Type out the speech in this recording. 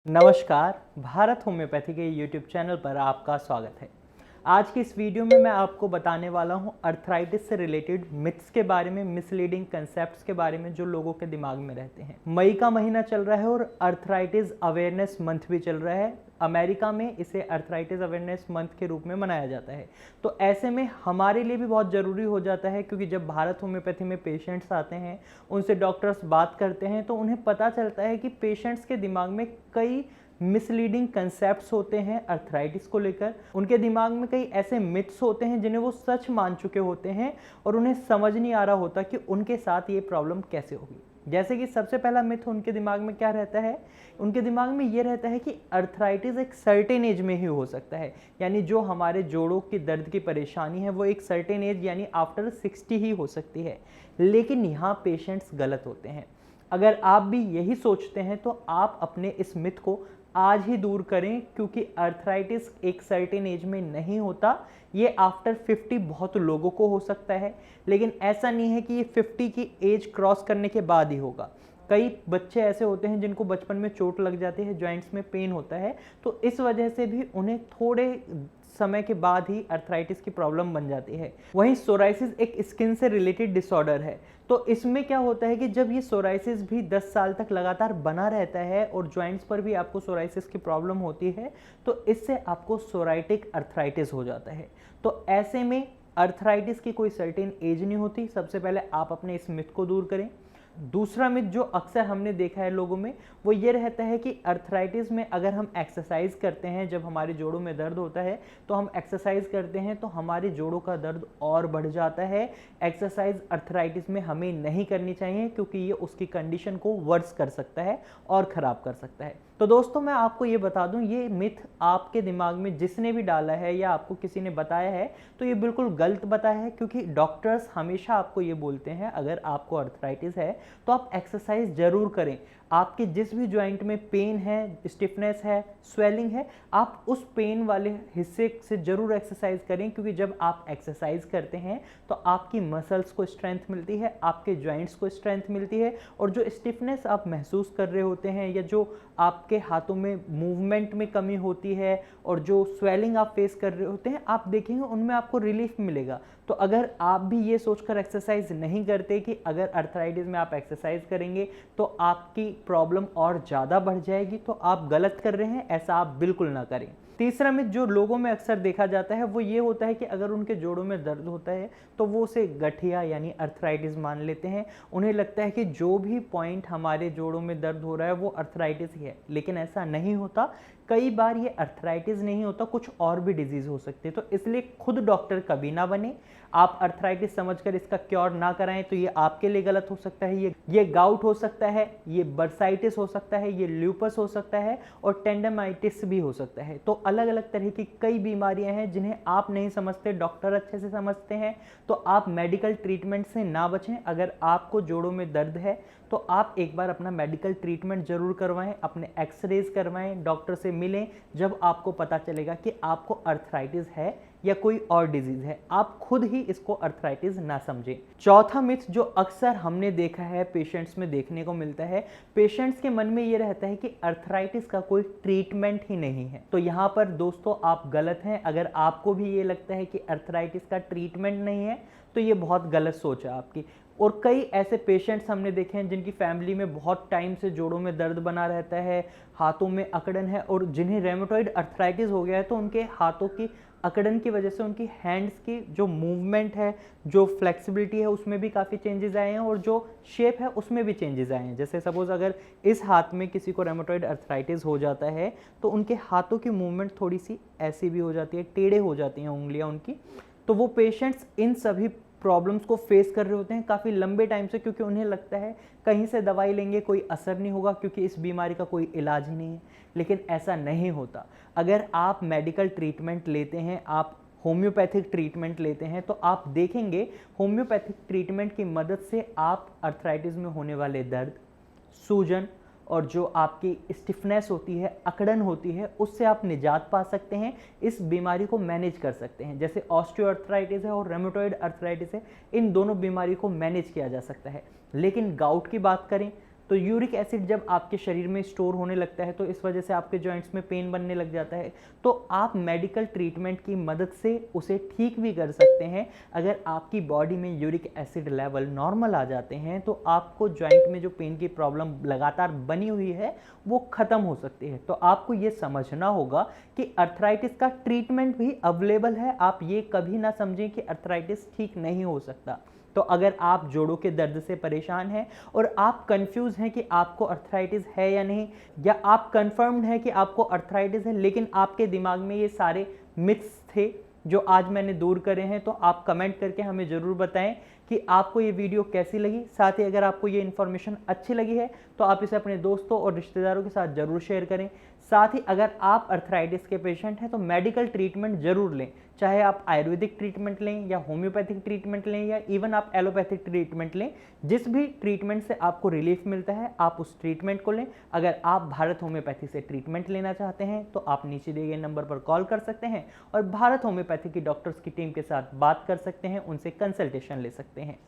नमस्कार, भारत होम्योपैथी के YouTube channel पर आपका स्वागत है। आज की इस वीडियो में मैं आपको बताने वाला हूं अर्थराइटिस से रिलेटेड मिथ्स के बारे में, मिसलीडिंग कंसेप्ट्स के बारे में जो लोगों के दिमाग में रहते हैं। मई का महीना चल रहा है और अर्थराइटिस अवेयरनेस मंथ भी चल रहा है। अमेरिका में इसे अर्थराइटिस अवेयरनेस मंथ के रूप में मनाया जाता है। तो ऐसे में हमारे लिए भी बहुत ज़रूरी हो जाता है, क्योंकि जब भारत होम्योपैथी में पेशेंट्स आते हैं, उनसे डॉक्टर्स बात करते हैं, तो उन्हें पता चलता है कि पेशेंट्स के दिमाग में कई मिसलीडिंग कंसेप्ट्स होते हैं अर्थराइटिस को लेकर। उनके दिमाग में कई ऐसे मिथ्स होते हैं जिन्हें वो सच मान चुके होते हैं और उन्हें समझ नहीं आ रहा होता कि उनके साथ ये प्रॉब्लम कैसे होगी। जैसे कि सबसे पहला मिथ उनके दिमाग में क्या रहता है, उनके दिमाग में ये रहता है कि अर्थराइटिस एक सर्टेन एज में ही हो सकता है, यानी जो हमारे जोड़ों की दर्द की परेशानी है वो एक सर्टेन एज यानी आफ्टर 60 ही हो सकती है। लेकिन यहाँ पेशेंट्स गलत होते हैं। अगर आप भी यही सोचते हैं तो आप अपने इस मिथ को आज ही दूर करें, क्योंकि अर्थराइटिस एक सर्टेन एज में नहीं होता। ये आफ्टर 50 बहुत लोगों को हो सकता है, लेकिन ऐसा नहीं है कि ये 50 की एज क्रॉस करने के बाद ही होगा। कई बच्चे ऐसे होते हैं जिनको बचपन में चोट लग जाती है, जॉइंट्स में पेन होता है, तो इस वजह से भी उन्हें थोड़े समय के बाद ही अर्थराइटिस की प्रॉब्लम बन जाती है। वहीं सोराइसिस एक स्किन से रिलेटेड डिसऑर्डर है, तो इसमें क्या होता है कि जब ये सोराइसिस भी 10 साल तक लगातार बना रहता है और जॉइंट्स पर भी आपको सोराइसिस की प्रॉब्लम होती है, तो इससे आपको सोराइटिक अर्थराइटिस हो जाता है। तो ऐसे में अर्थराइटिस की कोई सर्टेन एज नहीं होती। सबसे पहले आप अपने इस मिथ को दूर करें। दूसरा मिथ जो अक्सर हमने देखा है लोगों में, वो ये रहता है कि अर्थराइटिस में अगर हम एक्सरसाइज करते हैं, जब हमारे जोड़ों में दर्द होता है तो हम एक्सरसाइज करते हैं तो हमारे जोड़ों का दर्द और बढ़ जाता है। एक्सरसाइज अर्थराइटिस में हमें नहीं करनी चाहिए, क्योंकि ये उसकी कंडीशन को वर्स कर सकता है और ख़राब कर सकता है। तो दोस्तों, मैं आपको ये बता दूं, ये मिथ आपके दिमाग में जिसने भी डाला है या आपको किसी ने बताया है तो ये बिल्कुल गलत बताया है, क्योंकि डॉक्टर्स हमेशा आपको ये बोलते हैं अगर आपको अर्थराइटिस है तो आप एक्सरसाइज जरूर करें। आपके जिस भी जॉइंट में पेन है, स्टिफनेस है, स्वेलिंग है, आप उस पेन वाले हिस्से से जरूर एक्सरसाइज करें, क्योंकि जब आप एक्सरसाइज करते हैं तो आपकी मसल्स को स्ट्रेंथ मिलती है, आपके जॉइंट्स को स्ट्रेंथ मिलती है, और जो स्टिफनेस आप महसूस कर रहे होते हैं या जो आपके हाथों में मूवमेंट में कमी होती है और जो स्वेलिंग आप फेस कर रहे होते हैं, आप देखेंगे उनमें आपको रिलीफ मिलेगा। तो अगर आप भी ये सोचकर एक्सरसाइज नहीं करते कि अगर अर्थराइटिस में आप एक्सरसाइज करेंगे तो आपकी प्रॉब्लम और ज़्यादा बढ़ जाएगी, तो आप गलत कर रहे हैं। ऐसा आप बिल्कुल ना करें। तीसरा मिथ जो लोगों में अक्सर देखा जाता है वो ये होता है कि अगर उनके जोड़ों में दर्द होता है तो वो उसे गठिया यानी अर्थराइटिस मान लेते हैं। उन्हें लगता है कि जो भी पॉइंट हमारे जोड़ों में दर्द हो रहा है वो अर्थराइटिस ही है, लेकिन ऐसा नहीं होता। कई बार ये अर्थराइटिस नहीं होता, कुछ और भी डिजीज हो सकते हैं। तो इसलिए खुद डॉक्टर कभी ना बने। आप अर्थराइटिस समझकर इसका क्योर ना कराएं तो ये आपके लिए गलत हो सकता है। ये गाउट हो सकता है, ये बर्साइटिस हो सकता है, ये ल्यूपस हो सकता है और टेंडेमाइटिस भी हो सकता है। तो अलग अलग तरह की कई बीमारियां हैं जिन्हें आप नहीं समझते, डॉक्टर अच्छे से समझते हैं। तो आप मेडिकल ट्रीटमेंट से ना बचें। अगर आपको जोड़ों में दर्द है तो आप एक बार अपना मेडिकल ट्रीटमेंट जरूर करवाएं, अपने एक्सरेज करवाएं, डॉक्टर से मिलें। जब आपको पता चलेगा कि आपको अर्थराइटिस है या कोई और डिजीज है, आप खुद ही इसको अर्थराइटिस ना समझें। चौथा मिथ जो अक्सर हमने देखा है, पेशेंट्स में देखने को मिलता है, पेशेंट्स के मन में ये रहता है कि अर्थराइटिस का कोई ट्रीटमेंट ही नहीं है। तो यहाँ पर दोस्तों आप गलत हैं। अगर आपको भी ये लगता है कि अर्थराइटिस का ट्रीटमेंट नहीं है तो ये बहुत गलत सोच है आपकी। और कई ऐसे पेशेंट्स हमने देखे हैं जिनकी फैमिली में बहुत टाइम से जोड़ों में दर्द बना रहता है, हाथों में अकड़न है, और जिन्हें रेमेटॉइड अर्थराइटिस हो गया है तो उनके हाथों की अकड़न की वजह से उनकी हैंड्स की जो मूवमेंट है, जो फ्लेक्सिबिलिटी है, उसमें भी काफ़ी चेंजेस आए हैं और जो शेप है उसमें भी चेंजेस आए हैं। जैसे सपोज अगर इस हाथ में किसी को रेमेटॉइड अर्थराइटिस हो जाता है तो उनके हाथों की मूवमेंट थोड़ी सी ऐसी भी हो जाती है, टेढ़े हो जाती हैं उंगलियां उनकी। तो वो पेशेंट्स इन सभी प्रॉब्लम्स को फेस कर रहे होते हैं काफ़ी लंबे टाइम से, क्योंकि उन्हें लगता है कहीं से दवाई लेंगे कोई असर नहीं होगा, क्योंकि इस बीमारी का कोई इलाज ही नहीं है। लेकिन ऐसा नहीं होता। अगर आप मेडिकल ट्रीटमेंट लेते हैं, आप होम्योपैथिक ट्रीटमेंट लेते हैं, तो आप देखेंगे होम्योपैथिक ट्रीटमेंट की मदद से आप अर्थराइटिस में होने वाले दर्द, सूजन और जो आपकी स्टिफनेस होती है, अकड़न होती है, उससे आप निजात पा सकते हैं। इस बीमारी को मैनेज कर सकते हैं। जैसे ऑस्टियोआर्थराइटिस है और रेमेटॉइड अर्थराइटिस है, इन दोनों बीमारी को मैनेज किया जा सकता है। लेकिन गाउट की बात करें तो यूरिक एसिड जब आपके शरीर में स्टोर होने लगता है तो इस वजह से आपके जॉइंट्स में पेन बनने लग जाता है। तो आप मेडिकल ट्रीटमेंट की मदद से उसे ठीक भी कर सकते हैं। अगर आपकी बॉडी में यूरिक एसिड लेवल नॉर्मल आ जाते हैं तो आपको जॉइंट में जो पेन की प्रॉब्लम लगातार बनी हुई है वो ख़त्म हो सकती है। तो आपको ये समझना होगा कि अर्थराइटिस का ट्रीटमेंट भी अवेलेबल है। आप ये कभी ना समझें कि अर्थराइटिस ठीक नहीं हो सकता। तो अगर आप जोड़ों के दर्द से परेशान हैं और आप कंफ्यूज हैं कि आपको अर्थराइटिस है या नहीं, या आप कंफर्म्ड हैं कि आपको अर्थराइटिस है लेकिन आपके दिमाग में ये सारे मिथ्स थे जो आज मैंने दूर करे हैं, तो आप कमेंट करके हमें ज़रूर बताएं कि आपको ये वीडियो कैसी लगी। साथ ही अगर आपको ये इन्फॉर्मेशन अच्छी लगी है तो आप इसे अपने दोस्तों और रिश्तेदारों के साथ ज़रूर शेयर करें। साथ ही अगर आप अर्थराइटिस के पेशेंट हैं तो मेडिकल ट्रीटमेंट ज़रूर लें, चाहे आप आयुर्वेदिक ट्रीटमेंट लें या होम्योपैथिक ट्रीटमेंट लें या इवन आप एलोपैथिक ट्रीटमेंट लें। जिस भी ट्रीटमेंट से आपको रिलीफ मिलता है आप उस ट्रीटमेंट को लें। अगर आप भारत होम्योपैथी से ट्रीटमेंट लेना चाहते हैं तो आप नीचे दिए गए नंबर पर कॉल कर सकते हैं और भारत होम्योपैथी की डॉक्टर्स की टीम के साथ बात कर सकते हैं, उनसे कंसल्टेशन ले सकते हैं।